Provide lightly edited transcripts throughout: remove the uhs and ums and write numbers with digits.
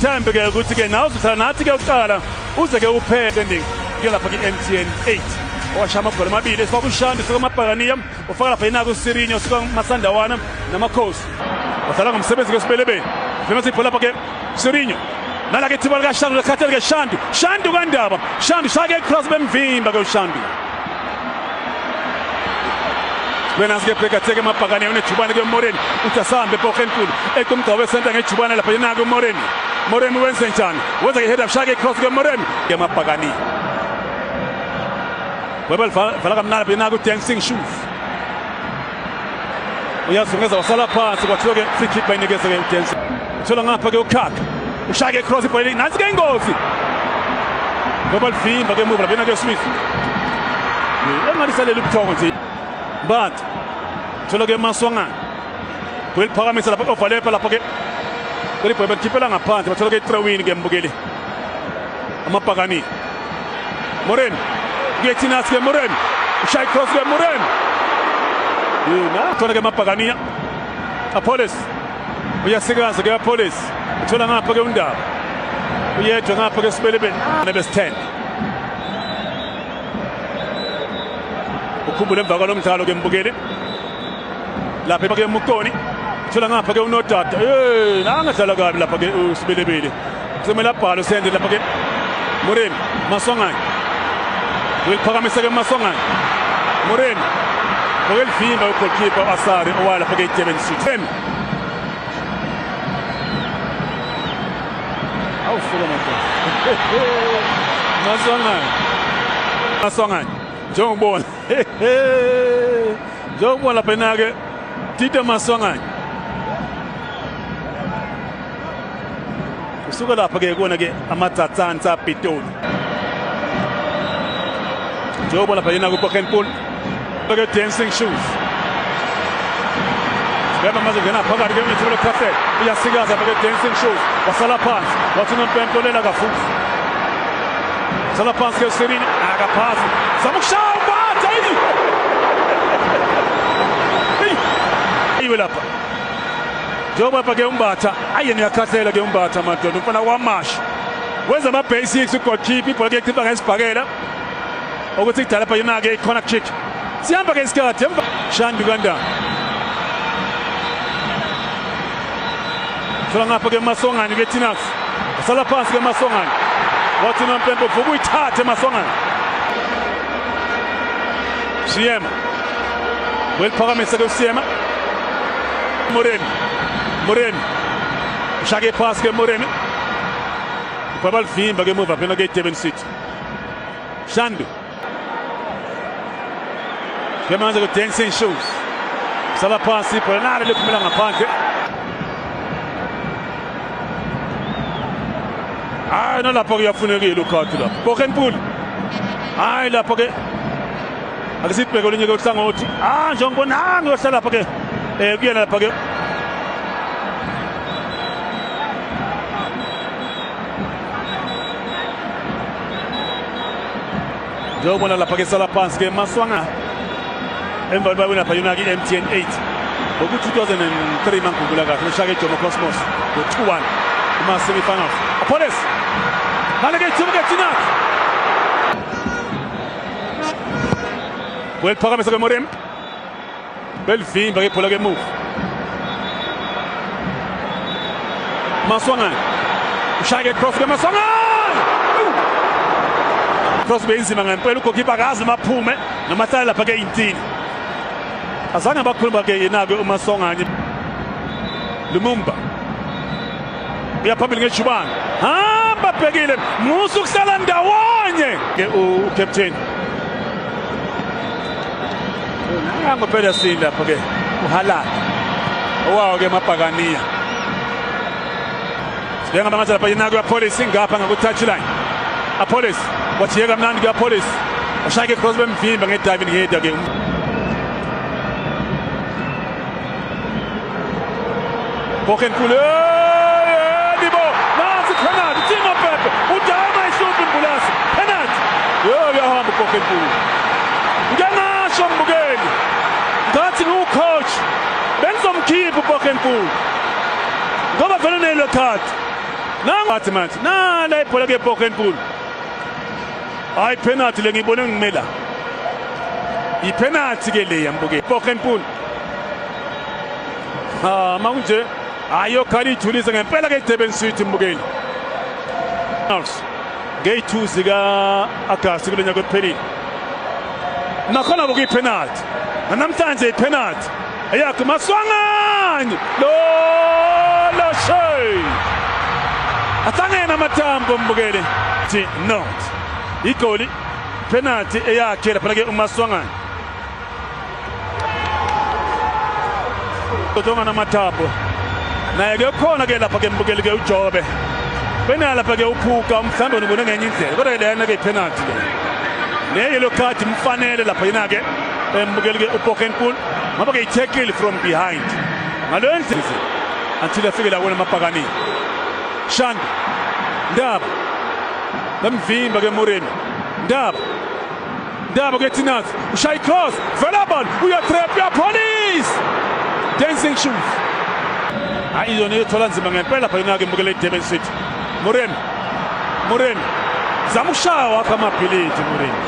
time ke ukuthi ke nawe uzothatha nathi ke uqala uze ke uphele ending ke lapha ke MTN 8 owashaya amagoli amabili esifaka uShandi suka eMabhakaniya ufaka lapha inako uSirinyo suka Masandawana namakhosi wasala ngomsebenzi ke sibelebeni phela siphula lapha ke Sirinyo nala ke thiba lika Shandi lekhathele ke Shandi kaNdaba Shandi shake cross bemvimba ke uShandi Wena sike pheka theke eMabhakaniya unejubane ke Moreni uthasambe ePokenkulu ekumgcawe center ngejubane lapha inako Moreni wenze njani wenza ke head up shake cross ke Moreni ke eMabhakaniya Webel vala kamnala bina ku dancing shoes. Uyazungeza wasala phansi kwathiwa ke free kick bayinikeza ke uDance. Uthola ngapha ke uKhaka. Ushaya ke cross ibhola nansi ke ingozi. Webel vimba ke move bina ke Smith. Engalisalela ubuthongo nje. But uthola ke Maswangana. Kweliphakamisa lapha overlap lapha ke. Kwelibhola khipela ngaphansi bathola ke throw-in ke mbukeli. Amabhakani. Moreni Getinas ke Moreni ushaya cross ke Moreni yena thona ke Mabhakaniya Apollos uyasikaza ke Apollos uthola ngapha ke uNdaba uyedwa ngapha ke Sibelebeni nebes 10 ukhumbule emva kwalomdlalo ke mbukeli lapha ke Mukoni uthola ngapha ke uNodada nangadlala kabi lapha ke uSibelebeni semela bhalo sende lapha ke Moreni Maswangana Wilphakamisa ke Maswangana Moreni ngokwelivimba ugoalkeeper Asari owala phake eDurban City awufika manje Maswangana njengobona lapha enake Tito Maswangana usuka lapha ke kuona ke amatsatsantsa Pitoli Jobo lapha yena kuPokenpool bake dancing shoes Sibeba manje ngena phakathi ke mitholo cafe uyasikaza bake dancing shoes wasala phansi wathina umpempolela kafuthi sala phansi ke Sirinyo akaphasi samukushaya batha ayiwe lapha Jobo lapha ke umbatha ayena yakhathela ke umbatha madoda umfana kwamasha wenza ama basics ugoalkeeper ibhola ke khipha ngesibhakela ukuthi kudala lapha yona ke corner kick sihamba ke isikhathi emva Shandi kaNdaba Thola ngapha ke Maswangana ke Tinas usala phansi ke Maswangana wathi nompempe vuka uyithathe Maswangana Siyema weliphakamisa ke uSiyema Moreni ushake phansi ke Moreni ubaba livimba ke muva phela ke Durban City Shandi Manje ku dancing shoes sala phansi Bernard liphumela ngaphandle nalapha kuyafunekile ukhadi lapha Pokenpool lapha ke akusibheke olinye ke uhlangothi njengobona ngiyohlala lapha ke kuyena lapha ke njengobona lapha ke sala phansi ke Maswangana emva kwabona lapha yona ke MTN 8 ngoku 2003 mangikhumbula kahle ushaka eJomo Cosmos ngo 2-1 kuma semifinals Apollos haleke thibuke thina weliphakamisa ke Moreni belivimba ke ibhola ke move Maswangana ushaka cross ke Maswangana cross benzima ngempela ugoalkeeper akazi maphume namathala lapha ke 18 azange bakhuluma ke yena ke uMaswangana Lumumba uyaphambili ngejubane hamba bhekile musu kusala ndawonye ke ucaptain nango phela sinda lapha ke uHalala owawo ke eMabhakaniya sibanga manje lapha yena ke Apollos ingapha ngaku touchline Apollos wathiyeka mnandi ke Apollos ushake cross bemvimba ngediving header ke Pokenpool Libo nansi penalty Timo Pepe udama ishopi mbulasi penalty yahamba Pokenpool ngenasho mbukeli ngathi coach benzomkhipha Pokenpool ngoba vele nelo card nangathi manje nala ibhola ke Bokenpool hayi penalty le ngibone ngimela ipenalty ke le yambuke Bokenpool manje ayo khali ijulisa ngempela ke Durban City mbukeli Gate 2 zika Agasti kulenya kwephelile nakhona buki penalty namhlanje ipenalty ayakho Maswangani lo shay atangena matambo mbukeli thi not igoli penalty eyakhe lapha ke uMaswangani Kodwa na matambo naye ke khona ke lapha ke mbukeli ke uJobe penalty lapha ke uphuka mhlambe ngibone ngenye indlela kodwa lena ke penalty le yellow card mfanele lapha yena ke embukeli ke uBokenpool ngoba ke tackle from behind ngalendlela until afike la wena Mapakani Shanda Ndaba bamvimba ke Moremi Ndaba ke Tinaz ushaya cross Velabon uya trap ya police dancing shoes hayi yona yothola nzima ngempela lapha yena ke embukeli Durban City Moremi zamushawa kama philiti Moremi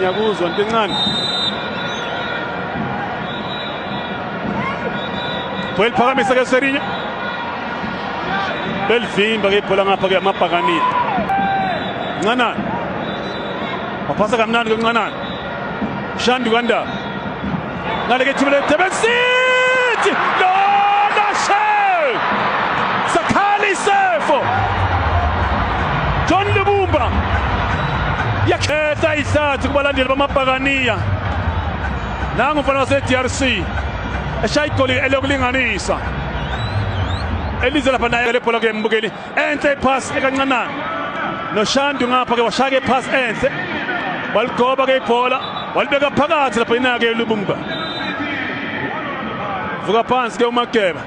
nyakuzwa ntencane Phakamisa ke Serinya belvimba ke ibhola ngapha ke Mapakani Ncanani waphasa kamnandi ke Ncanani Shandi Kwanda ngale ke thimele Durban City Sakhali Sefo John Lebumba yakhetha isathu kubalandeli bamaPakaniya nangu mfana wase DRC eshaya igoli elokulinganisa elize lapha naye lebhola ke mbukeli enhle pass ekancanani noShandu ngapha ke washaya ke pass enhle waligoba ke ibhola walibeka phakathi lapha yena ke Lebumba vuka phansi ke uMageba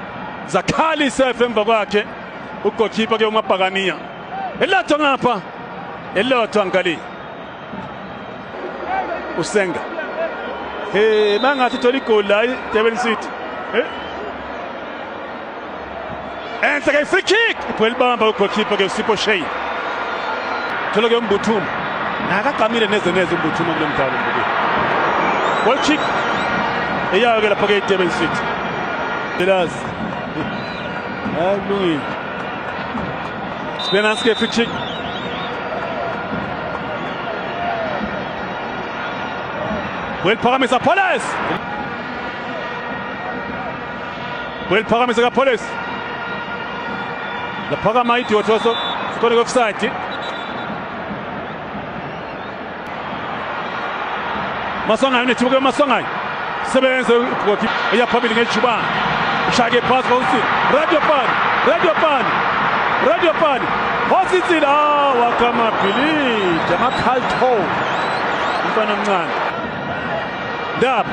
Zakhali Sefo emva kwakhe ugoalkeeper ke uMapakaniya elotho ngapha elotho angali usenga mangathi thola igoli la Durban City enhle ke free kick ibhola ugoalkeeper ke uSipho Shane thola ke uMbuthuma nakaqamile neze uMbuthuma kule mdlalo mbukeli goal kick eyayo ke lapha ke Durban City Delas Louis Spenansky free kick Phakamisa Police Phakamisa ka Police la phakama idiot waso sikole offside Maswangani thibuke Maswangani sebenze goalkeeper eyaphambili ngeJubani ushake pass konsi Radio Pan Hositsila wakama phili Jama Khalto mfana mncane Ndaba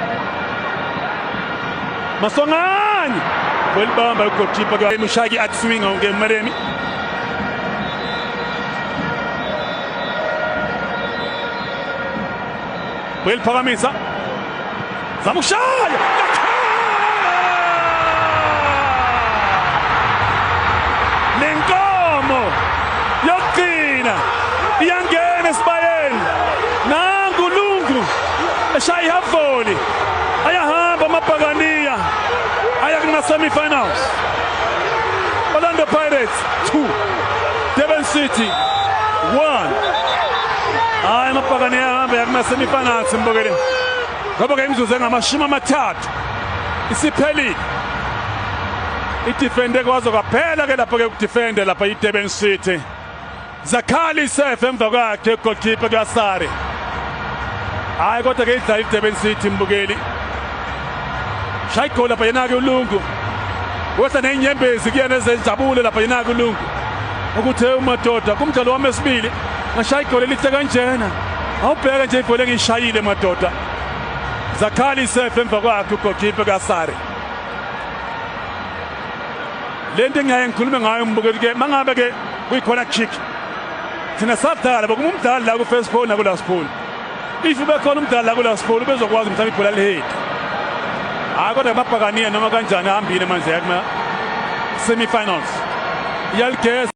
Maswangani welibamba ugoalkeeper ke Mushaki atswinga ngeMaremi Phakamisa zamushaya lenkomo yokugcina iyangena esibayeni nangu Lungu eshaya ihavoli ayahamba Mapakaniya aya kuma semi-finals Orlando Pirates 2 Durban City 1 hayi Mapakaniya ahamba yakuma semi-finals mbukeli ngoba ke imzuzu engamashumi amathathu isiphelile idefende kwazo kaphela ke lapha ke ukudefende lapha iDurban City Zakhali Sefo emva kwakhe goalkeeper kaSare hayi kodwa ke idlala iDurban City mbukeli shaya igoli lapha yena ke uLungu wetha nenyembezi kuyena ezenjabule lapha yena ke uLungu ukuthi umadoda kumdlalo wami esibili ngashaya igoli lihle kanjena awubheka nje ibhola engishayile madoda Zakhali Sefo emva kwakhe ugoalkeeper kaSare lento engaye ngikhulume ngayo mbukeli ke mangabe ke kuyikhona kick thina sadala bokumdlali la ku first ball na ku last ball if bekhona umdlali la ku last ball bezokwazi mhlawumbe ibhola lihedi kodwa Mapakaniya noma kanjani ahambile manje yakuma semi-finals. Il y a le 15.